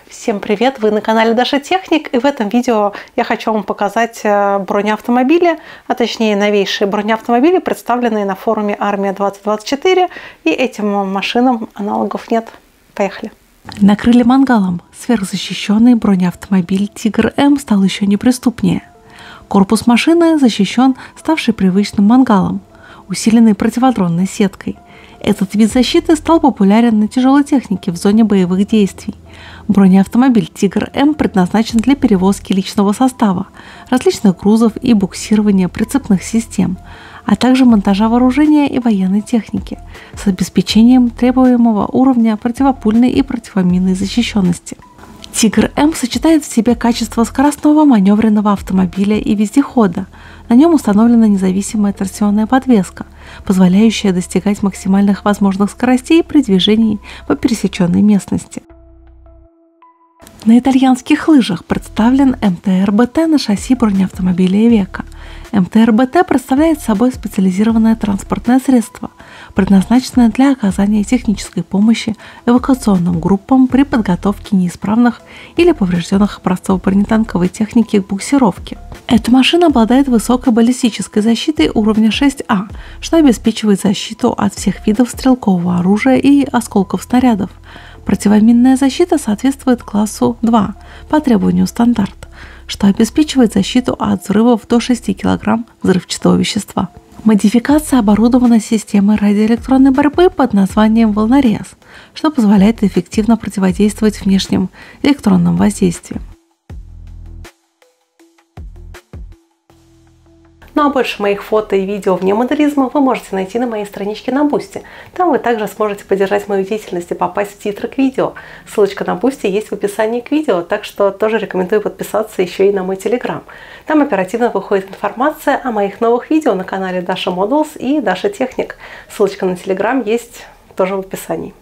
Всем привет! Вы на канале Даша Техник, и в этом видео я хочу вам показать бронеавтомобили, а точнее новейшие бронеавтомобили, представленные на форуме Армия 2024, и этим машинам аналогов нет. Поехали! Накрыли мангалом. Сверхзащищенный бронеавтомобиль Тигр М стал еще неприступнее. Корпус машины защищен ставший привычным мангалом, усиленный противодронной сеткой. Этот вид защиты стал популярен на тяжелой технике в зоне боевых действий. Бронеавтомобиль Тигр М предназначен для перевозки личного состава, различных грузов и буксирования прицепных систем, а также монтажа вооружения и военной техники с обеспечением требуемого уровня противопульной и противоминной защищенности. Тигр М сочетает в себе качество скоростного маневренного автомобиля и вездехода. На нем установлена независимая торсионная подвеска, позволяющая достигать максимальных возможных скоростей при движении по пересеченной местности. На итальянских лыжах представлен МТ-РБТ на шасси бронеавтомобиля Ивеко. МТ-РБТ представляет собой специализированное транспортное средство, предназначенное для оказания технической помощи эвакуационным группам при подготовке неисправных или поврежденных образцов бронетанковой техники к буксировке. Эта машина обладает высокой баллистической защитой уровня 6А, что обеспечивает защиту от всех видов стрелкового оружия и осколков снарядов. Противоминная защита соответствует классу 2 по требованию стандарт, что обеспечивает защиту от взрывов до 6 кг взрывчатого вещества. Модификация оборудована системой радиоэлектронной борьбы под названием «Волнорез», что позволяет эффективно противодействовать внешним электронным воздействиям. Ну а больше моих фото и видео вне моделизма вы можете найти на моей страничке на Boosty. Там вы также сможете поддержать мою деятельность и попасть в титры к видео. Ссылочка на Boosty есть в описании к видео, так что тоже рекомендую подписаться еще и на мой Telegram. Там оперативно выходит информация о моих новых видео на канале Dasha Models и Даша Техник. Ссылочка на Telegram есть тоже в описании.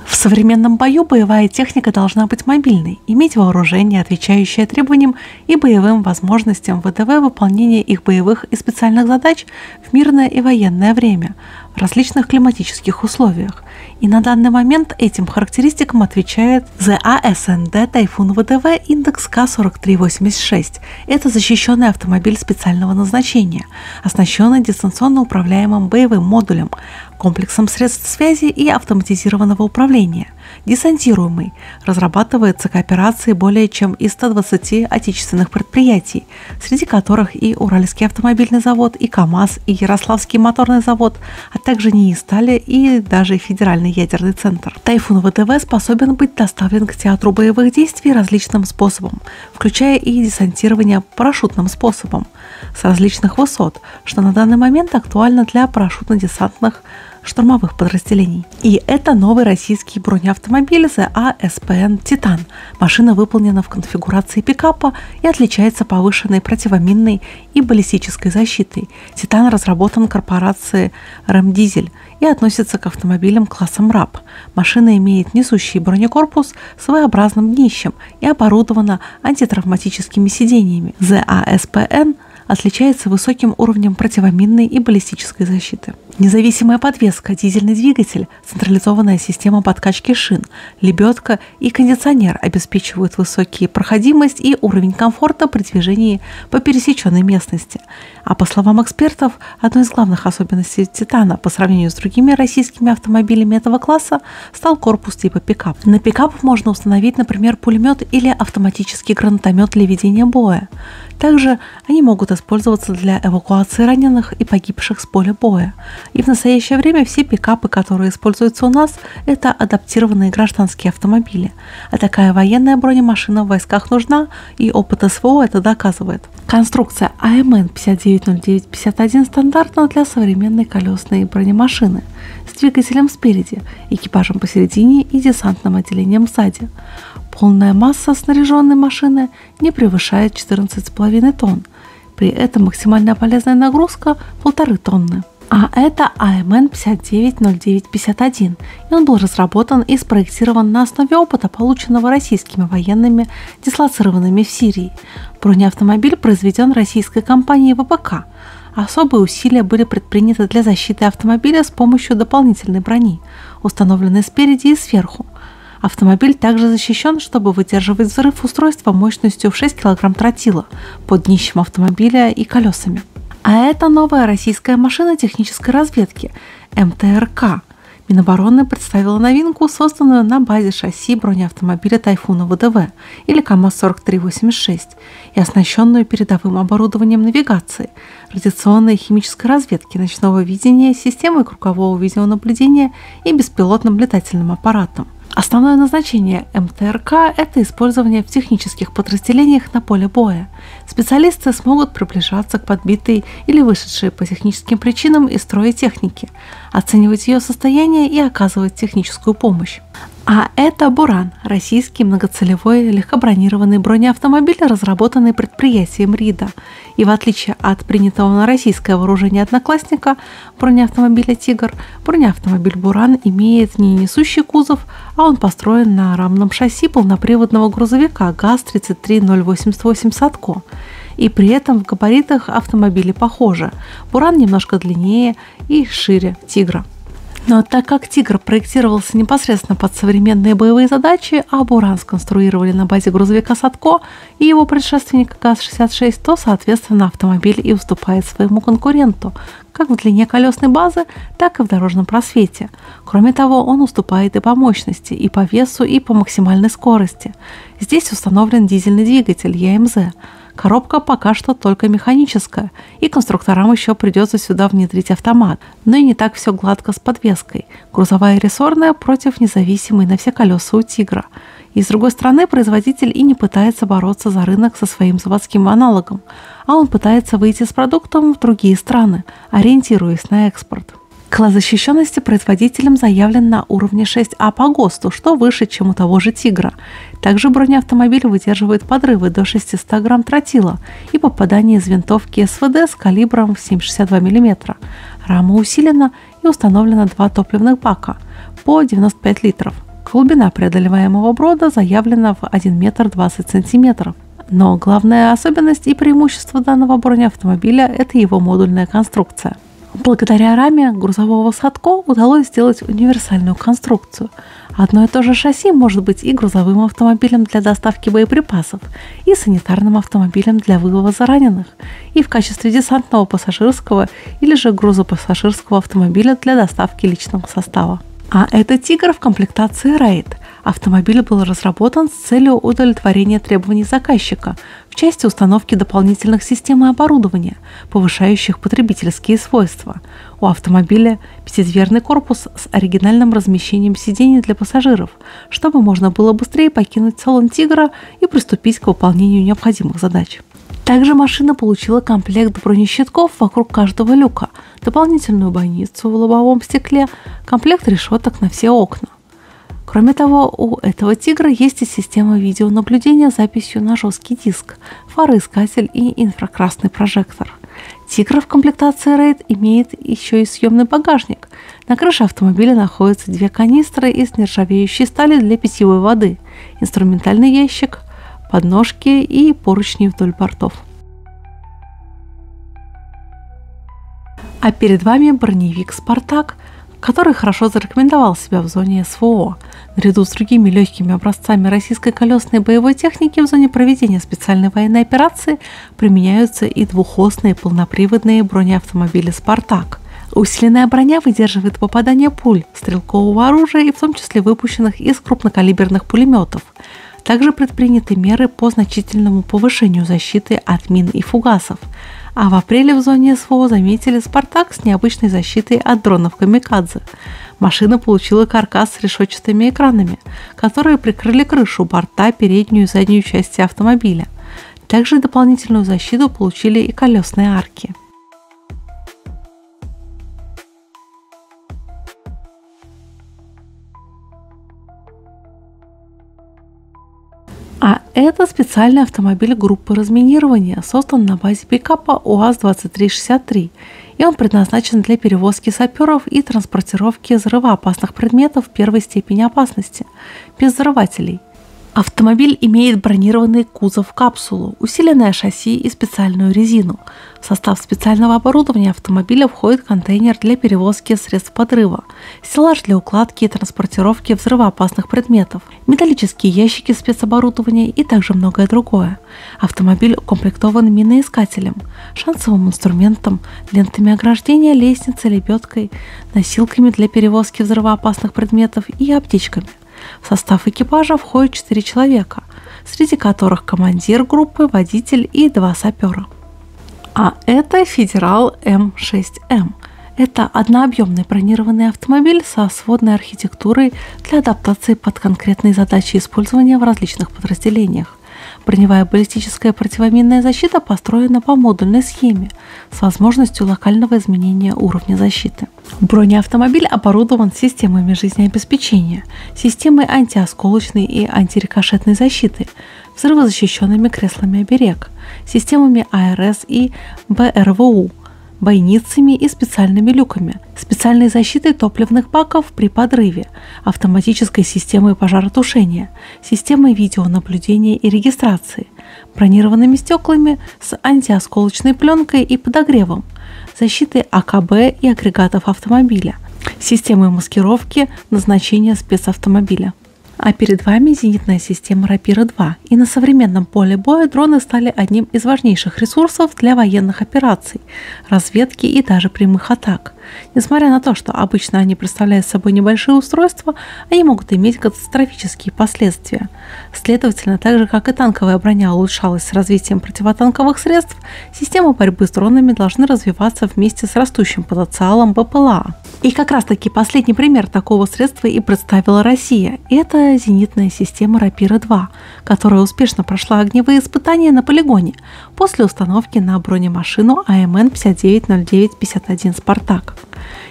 В современном бою боевая техника должна быть мобильной, иметь вооружение, отвечающее требованиям и боевым возможностям ВДВ выполнения их боевых и специальных задач в мирное и военное время в различных климатических условиях. И на данный момент этим характеристикам отвечает ЗАСНД Тайфун ВДВ индекс К4386. Это защищенный автомобиль специального назначения, оснащенный дистанционно управляемым боевым модулем, комплексом средств связи и автоматизированного управления. Десантируемый, разрабатывается кооперацией более чем из 120 отечественных предприятий, среди которых и Уральский автомобильный завод, и КАМАЗ, и Ярославский моторный завод, а также НИИ Стали и даже Федеральный ядерный центр. Тайфун ВДВ способен быть доставлен к театру боевых действий различным способом, включая и десантирование парашютным способом с различных высот, что на данный момент актуально для парашютно-десантных штурмовых подразделений. И это новый российский бронеавтомобиль ЗАСПН «Титан». Машина выполнена в конфигурации пикапа и отличается повышенной противоминной и баллистической защитой. «Титан» разработан корпорацией РЭМ-Дизель и относится к автомобилям класса МРАП. Машина имеет несущий бронекорпус с своеобразным днищем и оборудована антитравматическими сиденьями. ЗАСПН отличается высоким уровнем противоминной и баллистической защиты. Независимая подвеска, дизельный двигатель, централизованная система подкачки шин, лебедка и кондиционер обеспечивают высокую проходимость и уровень комфорта при движении по пересеченной местности. А по словам экспертов, одной из главных особенностей «Титана» по сравнению с другими российскими автомобилями этого класса стал корпус типа пикап. На пикап можно установить, например, пулемет или автоматический гранатомет для ведения боя. Также они могут использоваться для эвакуации раненых и погибших с поля боя. И в настоящее время все пикапы, которые используются у нас, это адаптированные гражданские автомобили. А такая военная бронемашина в войсках нужна, и опыт СВО это доказывает. Конструкция АМН 590951 стандартна для современной колесной бронемашины с двигателем спереди, экипажем посередине и десантным отделением сзади. Полная масса снаряженной машины не превышает 14,5 тонн. При этом максимальная полезная нагрузка 1,5 тонны. А это АМН 590951, и он был разработан и спроектирован на основе опыта, полученного российскими военными, дислоцированными в Сирии. Бронеавтомобиль произведен российской компанией ВПК. Особые усилия были предприняты для защиты автомобиля с помощью дополнительной брони, установленной спереди и сверху. Автомобиль также защищен, чтобы выдерживать взрыв устройства мощностью в 6 кг тротила под днищем автомобиля и колесами. А это новая российская машина технической разведки МТРК. Минобороны представила новинку, созданную на базе шасси бронеавтомобиля Тайфуна ВДВ или КАМАЗ-4386 и оснащенную передовым оборудованием навигации, радиационной и химической разведки, ночного видения, системой кругового видеонаблюдения и беспилотным летательным аппаратом. Основное назначение МТРК – это использование в технических подразделениях на поле боя. Специалисты смогут приближаться к подбитой или вышедшей по техническим причинам из строя технике, оценивать ее состояние и оказывать техническую помощь. А это «Буран» – российский многоцелевой легкобронированный бронеавтомобиль, разработанный предприятием РИДа. И в отличие от принятого на российское вооружение одноклассника бронеавтомобиля «Тигр», бронеавтомобиль «Буран» имеет не несущий кузов, а он построен на рамном шасси полноприводного грузовика ГАЗ-33088 «Садко». И при этом в габаритах автомобили похожи. «Буран» немножко длиннее и шире «Тигра». Но так как «Тигр» проектировался непосредственно под современные боевые задачи, а «Буран» сконструировали на базе грузовика «Садко» и его предшественника ГАЗ-66, то, соответственно, автомобиль и уступает своему конкуренту как в длине колесной базы, так и в дорожном просвете. Кроме того, он уступает и по мощности, и по весу, и по максимальной скорости. Здесь установлен дизельный двигатель ЕМЗ. Коробка пока что только механическая, и конструкторам еще придется сюда внедрить автомат. Но и не так все гладко с подвеской. Грузовая и рессорная против независимой на все колеса у «Тигра». И с другой стороны, производитель и не пытается бороться за рынок со своим заводским аналогом, а он пытается выйти с продуктом в другие страны, ориентируясь на экспорт. Класс защищенности производителем заявлен на уровне 6А по ГОСТу, что выше, чем у того же «Тигра». Также бронеавтомобиль выдерживает подрывы до 600 грамм тротила и попадание из винтовки СВД с калибром в 7,62 мм. Рама усилена и установлено 2 топливных бака по 95 литров. Глубина преодолеваемого брода заявлена в 1 метр 20 сантиметров. Но главная особенность и преимущество данного бронеавтомобиля – это его модульная конструкция. Благодаря раме грузового «Садко» удалось сделать универсальную конструкцию. Одно и то же шасси может быть и грузовым автомобилем для доставки боеприпасов, и санитарным автомобилем для вывоза раненых, и в качестве десантного пассажирского или же грузопассажирского автомобиля для доставки личного состава. А это «Тигр» в комплектации «Рейд». Автомобиль был разработан с целью удовлетворения требований заказчика в части установки дополнительных систем и оборудования, повышающих потребительские свойства. У автомобиля пятидверный корпус с оригинальным размещением сидений для пассажиров, чтобы можно было быстрее покинуть салон «Тигра» и приступить к выполнению необходимых задач. Также машина получила комплект бронещитков вокруг каждого люка, дополнительную бойницу в лобовом стекле, комплект решеток на все окна. Кроме того, у этого «Тигра» есть и система видеонаблюдения с записью на жесткий диск, фароискатель и инфракрасный прожектор. «Тигр» в комплектации «Рейд» имеет еще и съемный багажник. На крыше автомобиля находятся 2 канистры из нержавеющей стали для питьевой воды, инструментальный ящик, подножки и поручни вдоль бортов. А перед вами броневик «Спартак», который хорошо зарекомендовал себя в зоне СВО. Наряду с другими легкими образцами российской колесной боевой техники в зоне проведения специальной военной операции применяются и двухосные полноприводные бронеавтомобили «Спартак». Усиленная броня выдерживает попадание пуль, стрелкового оружия и в том числе выпущенных из крупнокалиберных пулеметов. Также предприняты меры по значительному повышению защиты от мин и фугасов. А в апреле в зоне СВО заметили «Спартак» с необычной защитой от дронов «Камикадзе». Машина получила каркас с решетчатыми экранами, которые прикрыли крышу, борта, переднюю и заднюю части автомобиля. Также дополнительную защиту получили и колесные арки. А это специальный автомобиль группы разминирования, создан на базе пикапа УАЗ-2363, и он предназначен для перевозки саперов и транспортировки взрывоопасных предметов первой степени опасности, без взрывателей. Автомобиль имеет бронированный кузов-капсулу, усиленное шасси и специальную резину. В состав специального оборудования автомобиля входит контейнер для перевозки средств подрыва, стеллаж для укладки и транспортировки взрывоопасных предметов, металлические ящики спецоборудования и также многое другое. Автомобиль укомплектован миноискателем, шансовым инструментом, лентами ограждения, лестницей, лебедкой, носилками для перевозки взрывоопасных предметов и аптечками. В состав экипажа входит 4 человека, среди которых командир группы, водитель и 2 сапера. А это Федерал М6М. Это однообъемный бронированный автомобиль со сводной архитектурой для адаптации под конкретные задачи использования в различных подразделениях. Броневая баллистическая противоминная защита построена по модульной схеме с возможностью локального изменения уровня защиты. Бронеавтомобиль оборудован системами жизнеобеспечения, системой антиосколочной и антирикошетной защиты, взрывозащищенными креслами оберег, системами АРС и БРВУ, бойницами и специальными люками, специальной защитой топливных баков при подрыве, автоматической системой пожаротушения, системой видеонаблюдения и регистрации, бронированными стеклами с антиосколочной пленкой и подогревом, защитой АКБ и агрегатов автомобиля, системой маскировки назначения спецавтомобиля. А перед вами зенитная система Рапира-2, и на современном поле боя дроны стали одним из важнейших ресурсов для военных операций, разведки и даже прямых атак. Несмотря на то, что обычно они представляют собой небольшие устройства, они могут иметь катастрофические последствия. Следовательно, так же как и танковая броня улучшалась с развитием противотанковых средств, системы борьбы с дронами должны развиваться вместе с растущим потенциалом БПЛА. И как раз таки последний пример такого средства и представила Россия. Это зенитная система Рапира-2, которая успешно прошла огневые испытания на полигоне после установки на бронемашину АМН 5909-51 «Спартак».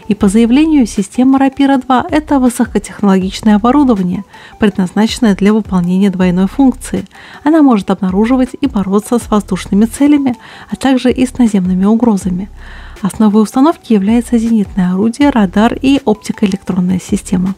И по заявлению, система Рапира-2 – это высокотехнологичное оборудование, предназначенное для выполнения двойной функции. Она может обнаруживать и бороться с воздушными целями, а также и с наземными угрозами. Основой установки является зенитное орудие, радар и оптико-электронная система.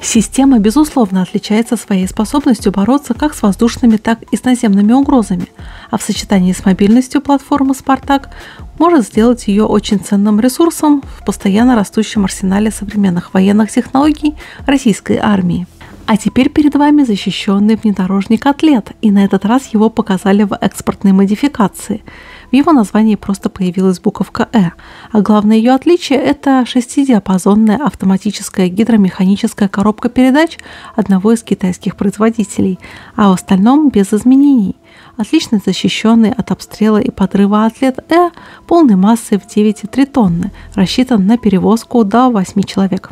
Система, безусловно, отличается своей способностью бороться как с воздушными, так и с наземными угрозами, а в сочетании с мобильностью платформы «Спартак» может сделать ее очень ценным ресурсом в постоянно растущем арсенале современных военных технологий российской армии. А теперь перед вами защищенный внедорожник «Атлет», и на этот раз его показали в экспортной модификации. В его названии просто появилась буковка «Э», а главное ее отличие – это 6-диапазонная автоматическая гидромеханическая коробка передач одного из китайских производителей, а в остальном без изменений. Отлично защищенный от обстрела и подрыва «Атлет Э» полной массой в 9,3 тонны, рассчитан на перевозку до 8 человек.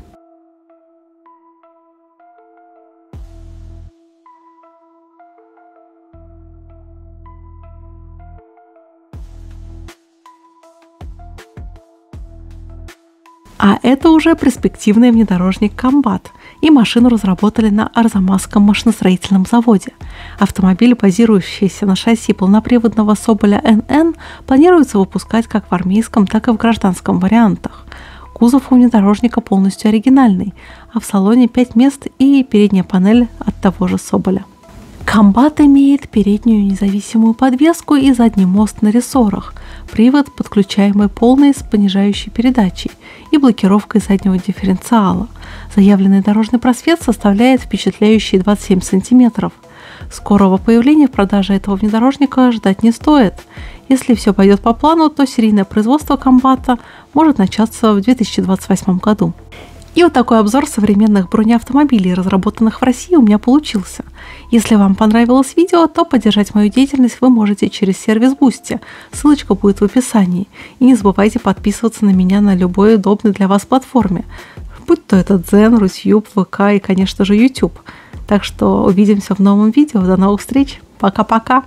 А это уже перспективный внедорожник «Комбат», и машину разработали на Арзамасском машиностроительном заводе. Автомобиль, базирующийся на шасси полноприводного Соболя НН, планируется выпускать как в армейском, так и в гражданском вариантах. Кузов у внедорожника полностью оригинальный, а в салоне 5 мест и передняя панель от того же Соболя. «Комбат» имеет переднюю независимую подвеску и задний мост на рессорах, привод, подключаемый полной с понижающей передачей и блокировкой заднего дифференциала. Заявленный дорожный просвет составляет впечатляющие 27 см. Скорого появления в продаже этого внедорожника ждать не стоит. Если все пойдет по плану, то серийное производство «Комбата» может начаться в 2028 году. И вот такой обзор современных бронеавтомобилей, разработанных в России, у меня получился. Если вам понравилось видео, то поддержать мою деятельность вы можете через сервис Boosty. Ссылочка будет в описании. И не забывайте подписываться на меня на любой удобной для вас платформе, будь то это Дзен, Рутюб, ВК и, конечно же, YouTube. Так что увидимся в новом видео. До новых встреч. Пока-пока.